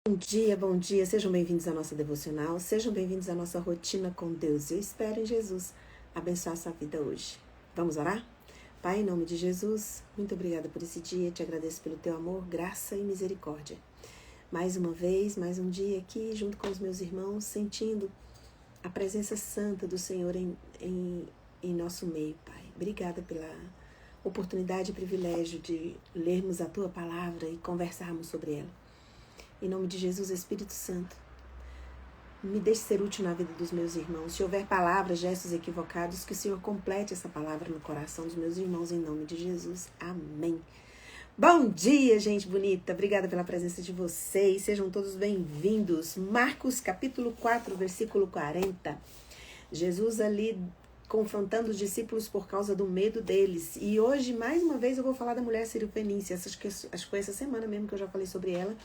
Bom dia, sejam bem-vindos à nossa devocional, sejam bem-vindos à nossa rotina com Deus. Eu espero em Jesus abençoar a sua vida hoje. Vamos orar? Pai, em nome de Jesus, muito obrigada por esse dia, te agradeço pelo teu amor, graça e misericórdia. Mais uma vez, mais um dia aqui, junto com os meus irmãos, sentindo a presença santa do Senhor em nosso meio, Pai. Obrigada pela oportunidade e privilégio de lermos a tua palavra e conversarmos sobre ela. Em nome de Jesus, Espírito Santo, me deixe ser útil na vida dos meus irmãos. Se houver palavras, gestos equivocados, que o Senhor complete essa palavra no coração dos meus irmãos, em nome de Jesus. Amém. Bom dia, gente bonita. Obrigada pela presença de vocês. Sejam todos bem-vindos. Marcos, capítulo 4, versículo 40. Jesus ali confrontando os discípulos por causa do medo deles. E hoje, mais uma vez, eu vou falar da mulher Sirofenícia. Acho que foi essa semana mesmo que eu já falei sobre ela.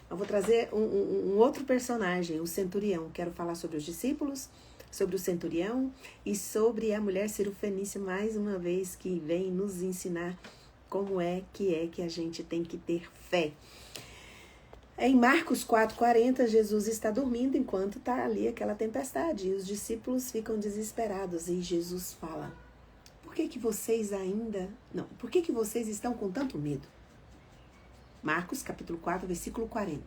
Eu vou trazer um outro personagem, o centurião. Quero falar sobre os discípulos, sobre o centurião e sobre a mulher Sirofenícia, mais uma vez, que vem nos ensinar como é que a gente tem que ter fé. Em Marcos 4,40, Jesus está dormindo enquanto está ali aquela tempestade. E os discípulos ficam desesperados. E Jesus fala, por que vocês estão com tanto medo? Marcos, capítulo 4, versículo 40.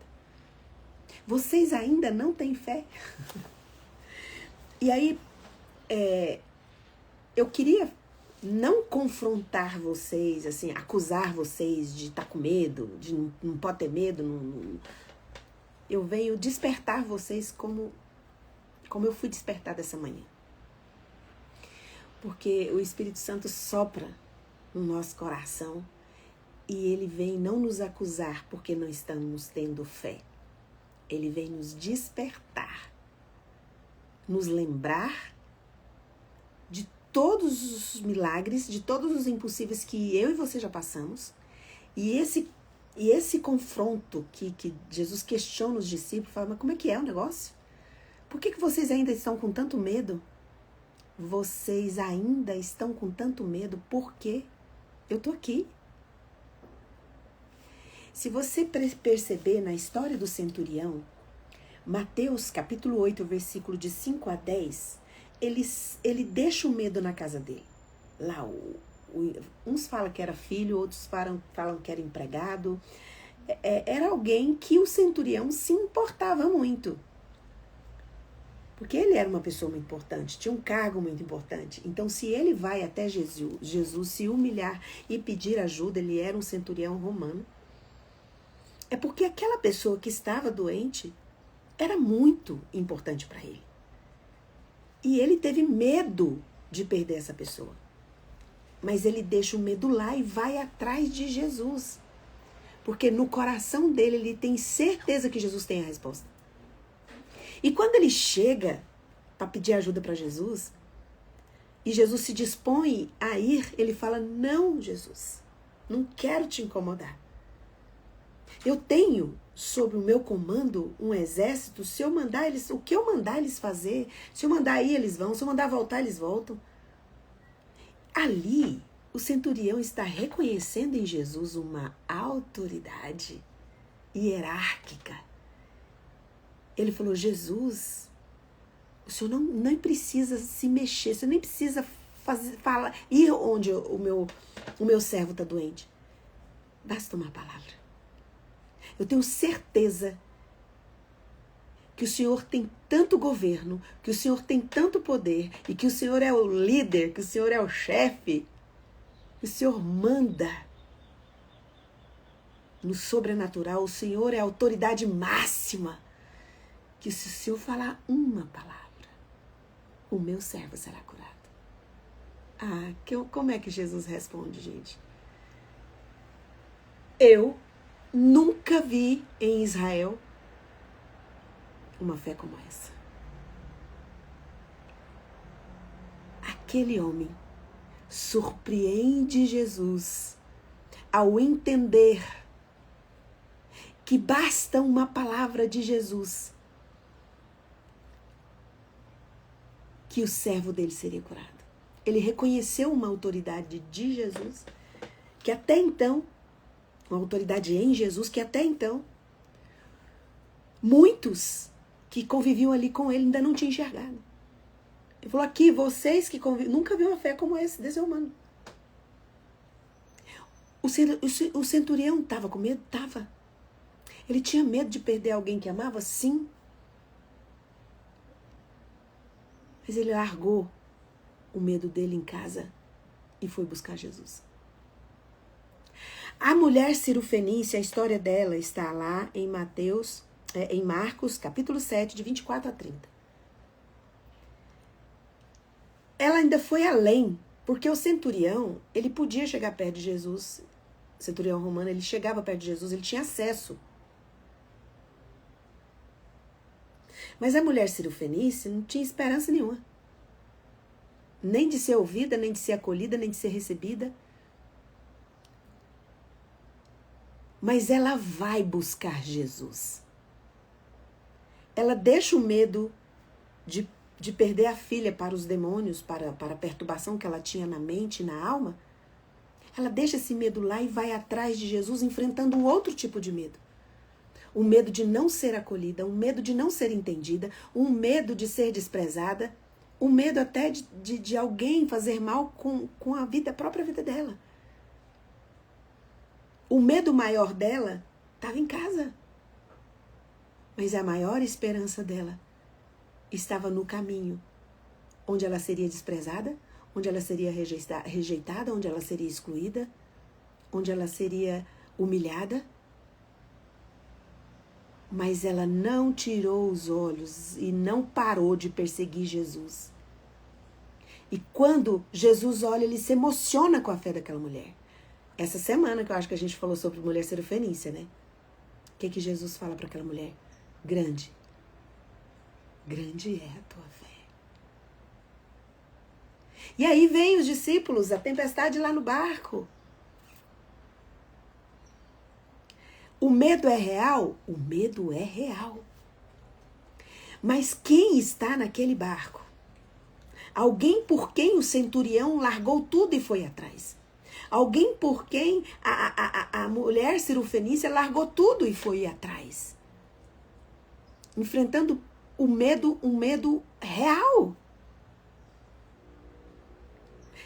Vocês ainda não têm fé? E aí, eu queria não confrontar vocês, assim, acusar vocês de estar com medo, de não pode ter medo. Eu venho despertar vocês como eu fui despertada essa manhã. Porque o Espírito Santo sopra no nosso coração. E ele vem não nos acusar porque não estamos tendo fé. Ele vem nos despertar, nos lembrar de todos os milagres, de todos os impossíveis que eu e você já passamos. E esse confronto que Jesus questiona os discípulos, fala, mas como é que é o negócio? Por que vocês ainda estão com tanto medo? Vocês ainda estão com tanto medo porque eu tô aqui. Se você perceber na história do centurião, Mateus capítulo 8, versículo de 5 a 10, ele deixa o medo na casa dele. Lá, uns falam que era filho, outros falam que era empregado. Era alguém que o centurião se importava muito. Porque ele era uma pessoa muito importante, tinha um cargo muito importante. Então, se ele vai até Jesus se humilhar e pedir ajuda, ele era um centurião romano. É porque aquela pessoa que estava doente era muito importante para ele. E ele teve medo de perder essa pessoa. Mas ele deixa o medo lá e vai atrás de Jesus. Porque no coração dele, ele tem certeza que Jesus tem a resposta. E quando ele chega para pedir ajuda para Jesus, e Jesus se dispõe a ir, ele fala, não, Jesus, não quero te incomodar. Eu tenho sob o meu comando um exército, se eu mandar eles, o que eu mandar eles fazer, se eu mandar ir, eles vão, se eu mandar voltar, eles voltam. Ali, o centurião está reconhecendo em Jesus uma autoridade hierárquica. Ele falou, Jesus, o senhor nem precisa se mexer, o senhor nem precisa ir onde o meu servo está doente. Basta uma palavra. Eu tenho certeza que o Senhor tem tanto governo, que o Senhor tem tanto poder, e que o Senhor é o líder, que o Senhor é o chefe, que o Senhor manda no sobrenatural, o Senhor é a autoridade máxima, que se o Senhor falar uma palavra, o meu servo será curado. Como é que Jesus responde, gente? Eu nunca vi em Israel uma fé como essa. Aquele homem surpreende Jesus ao entender que basta uma palavra de Jesus que o servo dele seria curado. Ele reconheceu uma autoridade de Jesus que até então, uma autoridade em Jesus que até então Muitos que conviviam ali com ele ainda não tinham enxergado. Ele falou aqui, vocês que convivem, nunca viram uma fé como esse, desse humano. O centurião estava com medo? Estava. Ele tinha medo de perder alguém que amava? Sim. Mas ele largou o medo dele em casa e foi buscar Jesus. A mulher cirofenícia, a história dela está lá em em Marcos, capítulo 7, de 24 a 30. Ela ainda foi além, porque o centurião, ele podia chegar perto de Jesus. O centurião romano, ele chegava perto de Jesus, ele tinha acesso. Mas a mulher cirofenícia não tinha esperança nenhuma. Nem de ser ouvida, nem de ser acolhida, nem de ser recebida. Mas ela vai buscar Jesus. Ela deixa o medo de perder a filha para os demônios, para a perturbação que ela tinha na mente e na alma. Ela deixa esse medo lá e vai atrás de Jesus, enfrentando um outro tipo de medo. O medo de não ser acolhida, um medo de não ser entendida, um medo de ser desprezada, um medo até de alguém fazer mal com a própria vida dela. O medo maior dela estava em casa. Mas a maior esperança dela estava no caminho, onde ela seria desprezada, onde ela seria rejeitada, onde ela seria excluída, onde ela seria humilhada. Mas ela não tirou os olhos e não parou de perseguir Jesus. E quando Jesus olha, ele se emociona com a fé daquela mulher. Essa semana que eu acho que a gente falou sobre mulher cirofenícia, né? O que Jesus fala para aquela mulher? Grande é a tua fé. E aí vem os discípulos, a tempestade lá no barco. O medo é real? O medo é real. Mas quem está naquele barco? Alguém por quem o centurião largou tudo e foi atrás. Alguém por quem a mulher cirofenícia largou tudo e foi atrás. Enfrentando um medo real.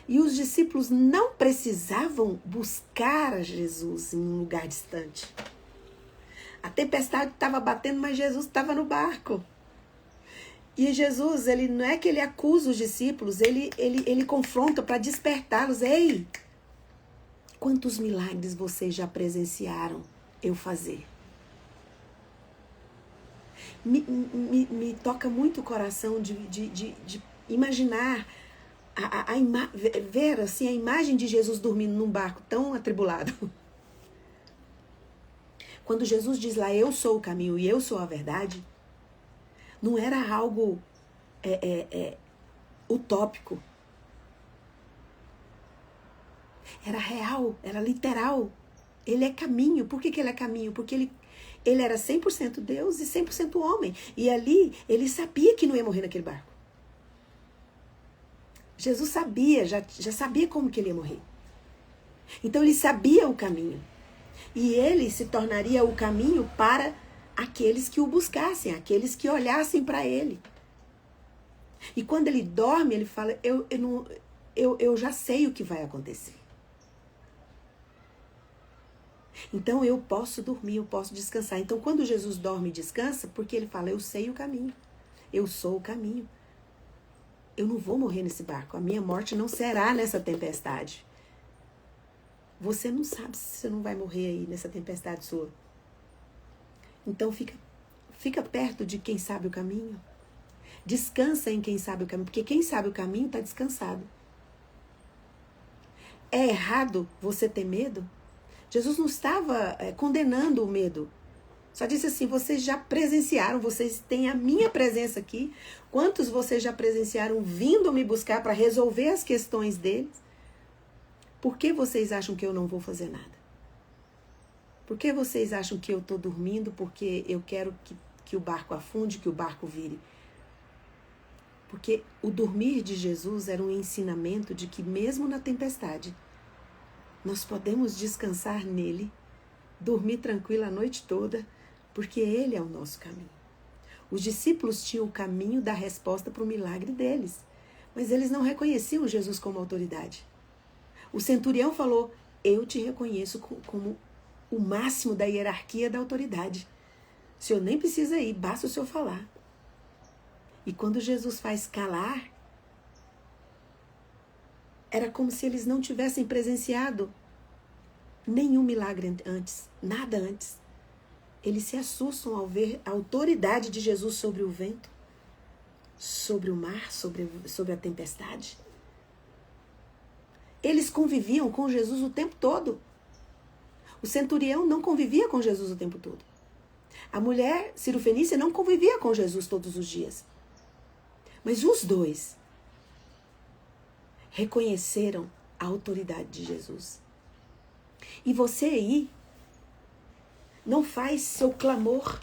E os discípulos não precisavam buscar a Jesus em um lugar distante. A tempestade estava batendo, mas Jesus estava no barco. E Jesus, ele não é que ele acusa os discípulos, ele confronta para despertá-los. Ei, quantos milagres vocês já presenciaram eu fazer? Me toca muito o coração de imaginar, ver assim, a imagem de Jesus dormindo num barco tão atribulado. Quando Jesus diz lá, eu sou o caminho e eu sou a verdade, não era algo utópico. Era real, era literal. Ele é caminho. Por que ele é caminho? Porque ele era 100% Deus e 100% homem. E ali, ele sabia que não ia morrer naquele barco. Jesus sabia, já sabia como que ele ia morrer. Então, ele sabia o caminho. E ele se tornaria o caminho para aqueles que o buscassem, aqueles que olhassem para ele. E quando ele dorme, ele fala, eu já sei o que vai acontecer. Então eu posso dormir, eu posso descansar. Então quando Jesus dorme e descansa, porque ele fala, eu sei o caminho, eu sou o caminho. Eu não vou morrer nesse barco, a minha morte não será nessa tempestade. Você não sabe se você não vai morrer aí nessa tempestade sua. Então fica perto de quem sabe o caminho. Descansa em quem sabe o caminho, porque quem sabe o caminho está descansado. É errado você ter medo? Jesus não estava condenando o medo. Só disse assim, vocês já presenciaram, vocês têm a minha presença aqui. Quantos vocês já presenciaram vindo me buscar para resolver as questões deles? Por que vocês acham que eu não vou fazer nada? Por que vocês acham que eu estou dormindo porque eu quero que o barco afunde, que o barco vire? Porque o dormir de Jesus era um ensinamento de que mesmo na tempestade, nós podemos descansar nele, dormir tranquilo a noite toda, porque Ele é o nosso caminho. Os discípulos tinham o caminho da resposta para o milagre deles, mas eles não reconheciam Jesus como autoridade. O centurião falou: eu te reconheço como o máximo da hierarquia da autoridade. O senhor nem precisa ir, basta o senhor falar. E quando Jesus faz calar, era como se eles não tivessem presenciado nenhum milagre antes, nada antes. Eles se assustam ao ver a autoridade de Jesus sobre o vento, sobre o mar, sobre a tempestade. Eles conviviam com Jesus o tempo todo. O centurião não convivia com Jesus o tempo todo. A mulher cirofenícia não convivia com Jesus todos os dias. Mas os dois reconheceram a autoridade de Jesus. E você aí não faz seu clamor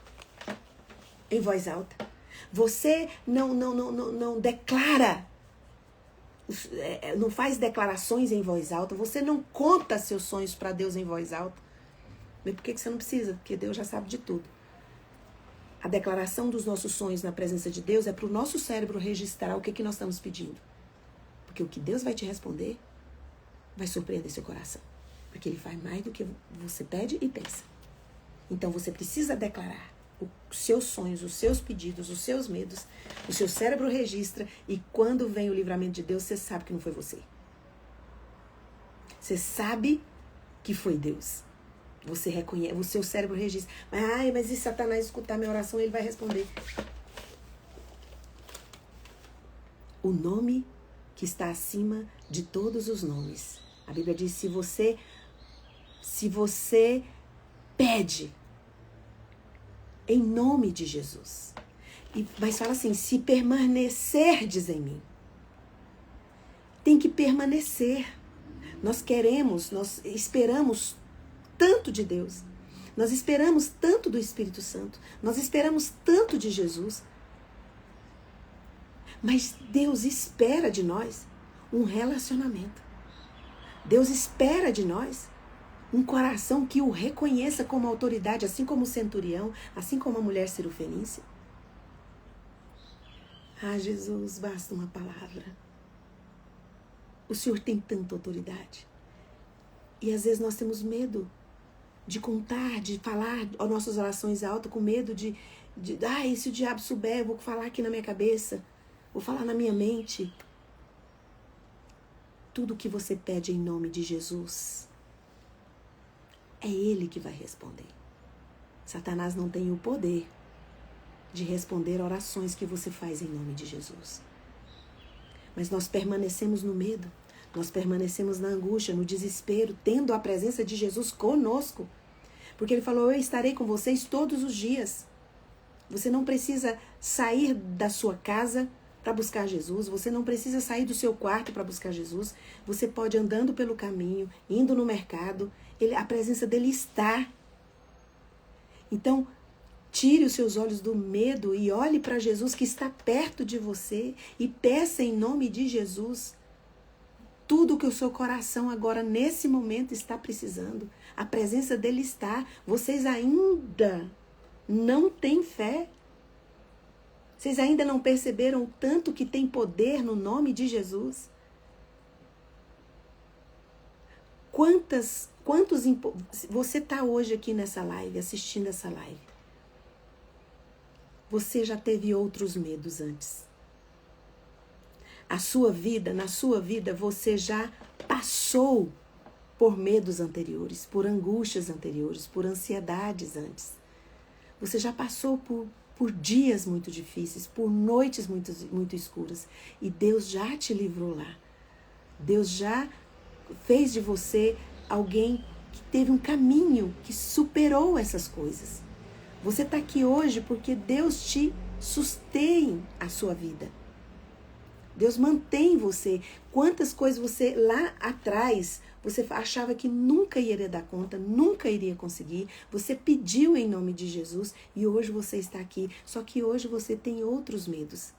em voz alta. Você não declara, não faz declarações em voz alta. Você não conta seus sonhos para Deus em voz alta. Mas por que você não precisa? Porque Deus já sabe de tudo. A declaração dos nossos sonhos na presença de Deus é para o nosso cérebro registrar o que nós estamos pedindo. Porque o que Deus vai te responder vai surpreender seu coração. Porque Ele faz mais do que você pede e pensa. Então você precisa declarar os seus sonhos, os seus pedidos, os seus medos. O seu cérebro registra e quando vem o livramento de Deus, você sabe que não foi você. Você sabe que foi Deus. Você reconhece, o seu cérebro registra. Mas se Satanás escutar minha oração, ele vai responder. O nome que está acima de todos os nomes. A Bíblia diz, se você pede em nome de Jesus. Mas fala assim, se permanecerdes em mim. Tem que permanecer. Nós esperamos tanto de Deus. Nós esperamos tanto do Espírito Santo. Nós esperamos tanto de Jesus. Mas Deus espera de nós um relacionamento. Deus espera de nós um coração que o reconheça como autoridade, assim como o centurião, assim como a mulher cirofenícia. Jesus, basta uma palavra. O Senhor tem tanta autoridade. E às vezes nós temos medo de contar, de falar as nossas orações altas, com medo de se o diabo souber, eu vou falar aqui na minha cabeça, vou falar na minha mente. Tudo que você pede em nome de Jesus, é Ele que vai responder. Satanás não tem o poder de responder orações que você faz em nome de Jesus. Mas nós permanecemos no medo, nós permanecemos na angústia, no desespero, tendo a presença de Jesus conosco. Porque Ele falou, eu estarei com vocês todos os dias. Você não precisa sair da sua casa para buscar Jesus, você não precisa sair do seu quarto para buscar Jesus, você pode andando pelo caminho, indo no mercado, a presença dele está. Então, tire os seus olhos do medo e olhe para Jesus que está perto de você e peça em nome de Jesus tudo que o seu coração agora, nesse momento, está precisando. A presença dele está. Vocês ainda não têm fé. Vocês ainda não perceberam o tanto que tem poder no nome de Jesus? Você está hoje aqui nessa live, assistindo essa live. Você já teve outros medos antes. Na sua vida, você já passou por medos anteriores, por angústias anteriores, por ansiedades antes. Você já passou por dias muito difíceis, por noites muito escuras. E Deus já te livrou lá. Deus já fez de você alguém que teve um caminho, que superou essas coisas. Você está aqui hoje porque Deus te sustém a sua vida. Deus mantém você. Quantas coisas você lá atrás, você achava que nunca iria dar conta, nunca iria conseguir. Você pediu em nome de Jesus e hoje você está aqui. Só que hoje você tem outros medos.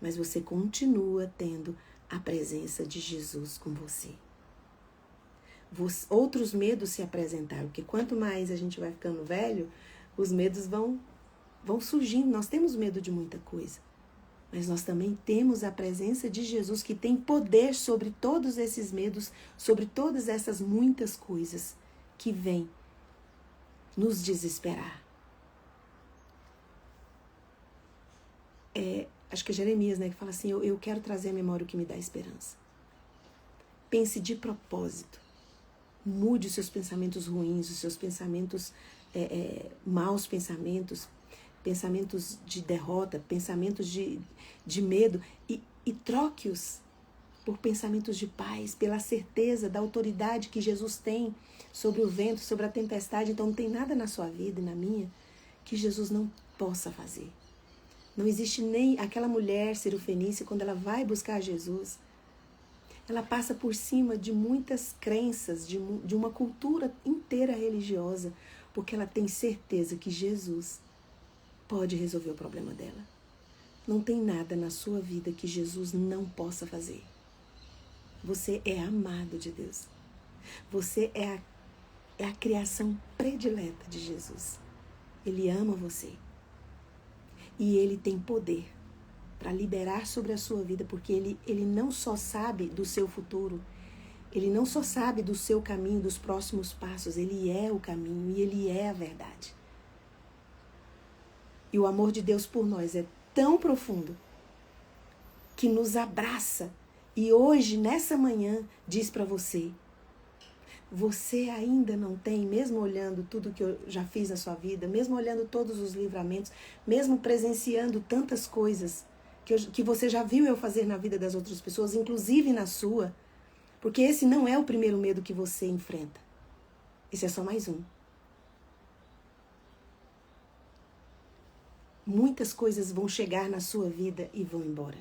Mas você continua tendo a presença de Jesus com você. outros medos se apresentaram. Porque quanto mais a gente vai ficando velho, os medos vão surgindo. Nós temos medo de muita coisa. Mas nós também temos a presença de Jesus, que tem poder sobre todos esses medos, sobre todas essas muitas coisas que vêm nos desesperar. Acho que é Jeremias, né, que fala assim, eu quero trazer à memória o que me dá esperança. Pense de propósito. Mude os seus pensamentos ruins, os seus pensamentos, maus pensamentos, pensamentos de derrota, pensamentos de medo, e troque-os por pensamentos de paz, pela certeza da autoridade que Jesus tem sobre o vento, sobre a tempestade. Então não tem nada na sua vida e na minha que Jesus não possa fazer. Não existe nem aquela mulher cirofenícia, quando ela vai buscar Jesus, ela passa por cima de muitas crenças, de uma cultura inteira religiosa, porque ela tem certeza que Jesus pode resolver o problema dela. Não tem nada na sua vida que Jesus não possa fazer. Você é amado de Deus. Você é a criação predileta de Jesus. Ele ama você. E Ele tem poder para liberar sobre a sua vida, porque ele não só sabe do seu futuro, Ele não só sabe do seu caminho, dos próximos passos, Ele é o caminho e Ele é a verdade. E o amor de Deus por nós é tão profundo que nos abraça. E hoje, nessa manhã, diz para você, você ainda não tem, mesmo olhando tudo que eu já fiz na sua vida, mesmo olhando todos os livramentos, mesmo presenciando tantas coisas que você já viu eu fazer na vida das outras pessoas, inclusive na sua, porque esse não é o primeiro medo que você enfrenta. Esse é só mais um. Muitas coisas vão chegar na sua vida e vão embora.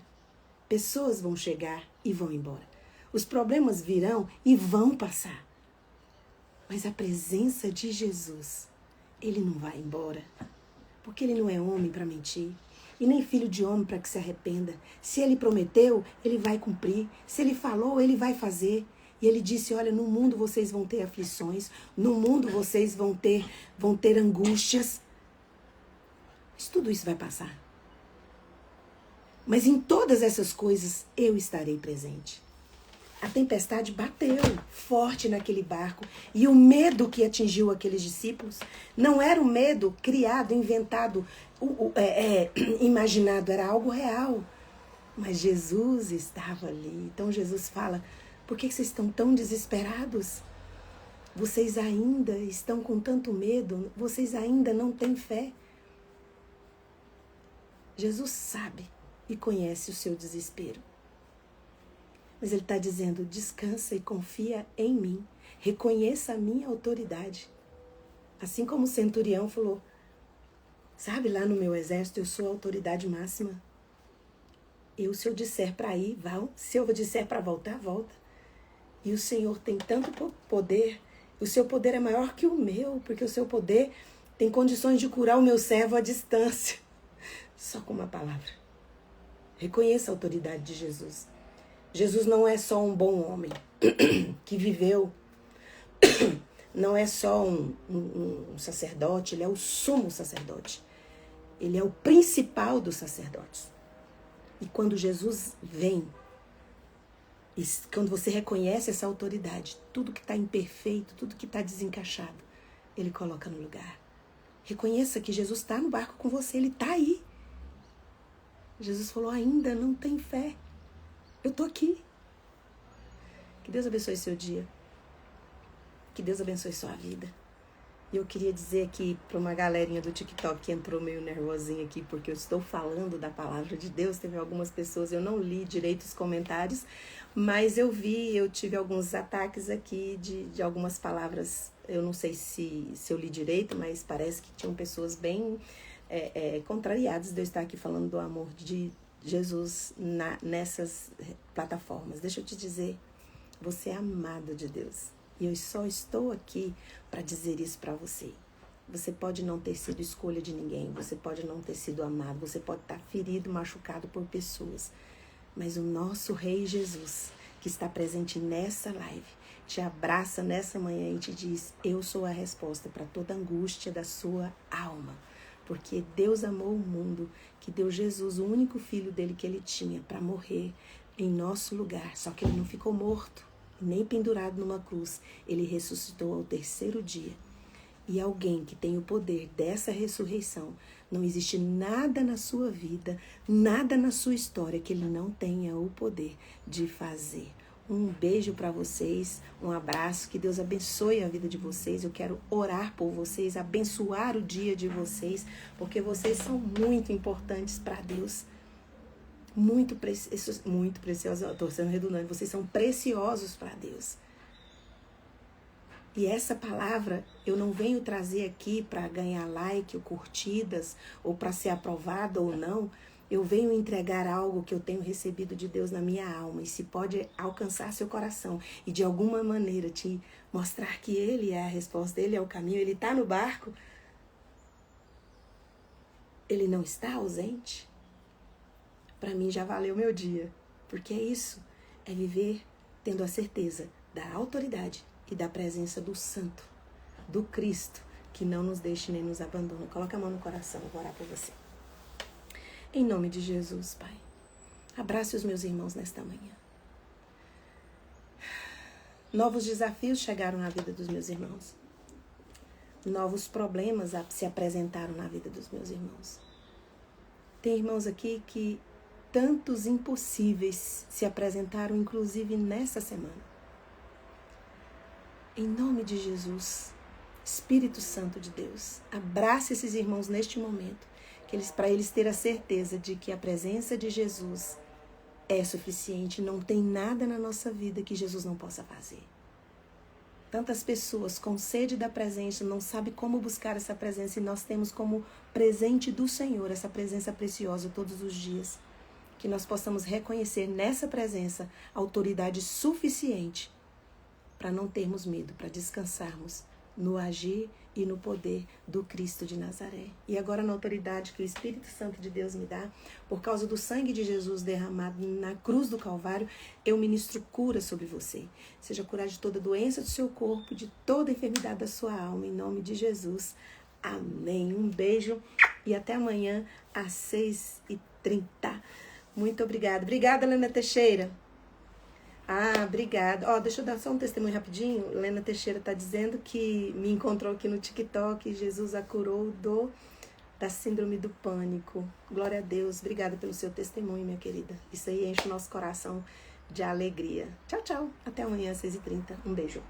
Pessoas vão chegar e vão embora. Os problemas virão e vão passar. Mas a presença de Jesus, Ele não vai embora. Porque Ele não é homem para mentir. E nem filho de homem para que se arrependa. Se Ele prometeu, Ele vai cumprir. Se Ele falou, Ele vai fazer. E Ele disse, olha, no mundo vocês vão ter aflições. No mundo vocês vão ter angústias. Mas tudo isso vai passar. Mas em todas essas coisas, eu estarei presente. A tempestade bateu forte naquele barco. E o medo que atingiu aqueles discípulos não era um medo criado, inventado, imaginado. Era algo real. Mas Jesus estava ali. Então Jesus fala, por que vocês estão tão desesperados? Vocês ainda estão com tanto medo? Vocês ainda não têm fé? Jesus sabe e conhece o seu desespero. Mas Ele está dizendo, descansa e confia em mim. Reconheça a minha autoridade. Assim como o centurião falou, sabe, lá no meu exército eu sou a autoridade máxima. Se eu disser para ir, vá. Se eu disser para voltar, volta. E o Senhor tem tanto poder. O seu poder é maior que o meu, porque o seu poder tem condições de curar o meu servo à distância. Só com uma palavra. Reconheça a autoridade de Jesus. Jesus não é só um bom homem que viveu, não é só um sacerdote, Ele é o sumo sacerdote. Ele é o principal dos sacerdotes. E quando Jesus vem, e quando você reconhece essa autoridade, tudo que está imperfeito, tudo que está desencaixado, Ele coloca no lugar. Reconheça que Jesus está no barco com você, Ele está aí. Jesus falou, ainda não tem fé. Eu estou aqui. Que Deus abençoe seu dia. Que Deus abençoe sua vida. E eu queria dizer aqui para uma galerinha do TikTok que entrou meio nervosinha aqui, porque eu estou falando da palavra de Deus. Teve algumas pessoas, eu não li direito os comentários, mas eu tive alguns ataques aqui de algumas palavras. Eu não sei se eu li direito, mas parece que tinham pessoas bem contrariadas de eu estar aqui falando do amor de Jesus nessas plataformas. Deixa eu te dizer, você é amado de Deus. E eu só estou aqui para dizer isso para você. Você pode não ter sido escolha de ninguém, você pode não ter sido amado, você pode estar ferido, machucado por pessoas. Mas o nosso Rei Jesus, que está presente nessa live, te abraça nessa manhã e te diz: eu sou a resposta para toda angústia da sua alma. Porque Deus amou o mundo, que deu Jesus, o único filho dele que ele tinha, para morrer em nosso lugar. Só que ele não ficou morto, nem pendurado numa cruz. Ele ressuscitou ao terceiro dia. E alguém que tem o poder dessa ressurreição, não existe nada na sua vida, nada na sua história que ele não tenha o poder de fazer. Um beijo para vocês, um abraço, que Deus abençoe a vida de vocês. Eu quero orar por vocês, abençoar o dia de vocês, porque vocês são muito importantes para Deus. Muito preciosos, estou sendo redundante, vocês são preciosos para Deus. E essa palavra eu não venho trazer aqui para ganhar like ou curtidas, ou para ser aprovada ou não. Eu venho entregar algo que eu tenho recebido de Deus na minha alma. E se pode alcançar seu coração e de alguma maneira te mostrar que Ele é a resposta, Ele é o caminho, Ele está no barco. Ele não está ausente. Para mim já valeu meu dia. Porque é isso, é viver tendo a certeza da autoridade e da presença do Santo, do Cristo, que não nos deixe nem nos abandona. Coloca a mão no coração, eu vou orar por você. Em nome de Jesus, Pai, abrace os meus irmãos nesta manhã. Novos desafios chegaram na vida dos meus irmãos. Novos problemas se apresentaram na vida dos meus irmãos. Tem irmãos aqui que tantos impossíveis se apresentaram, inclusive nessa semana. Em nome de Jesus, Espírito Santo de Deus, abrace esses irmãos neste momento, para eles terem a certeza de que a presença de Jesus é suficiente. Não tem nada na nossa vida que Jesus não possa fazer. Tantas pessoas com sede da presença não sabem como buscar essa presença, e nós temos como presente do Senhor essa presença preciosa todos os dias. Que nós possamos reconhecer nessa presença autoridade suficiente para não termos medo, para descansarmos no agir e no poder do Cristo de Nazaré. E agora, na autoridade que o Espírito Santo de Deus me dá, por causa do sangue de Jesus derramado na cruz do Calvário, eu ministro cura sobre você. Seja curado de toda doença do seu corpo, de toda enfermidade da sua alma, em nome de Jesus. Amém. Um beijo e até amanhã às 6h30. Muito obrigada. Obrigada, Helena Teixeira. Obrigada. Deixa eu dar só um testemunho rapidinho. Helena Teixeira está dizendo que me encontrou aqui no TikTok e Jesus a curou da síndrome do pânico. Glória a Deus. Obrigada pelo seu testemunho, minha querida. Isso aí enche o nosso coração de alegria. Tchau, tchau. Até amanhã às 6h30. Um beijo.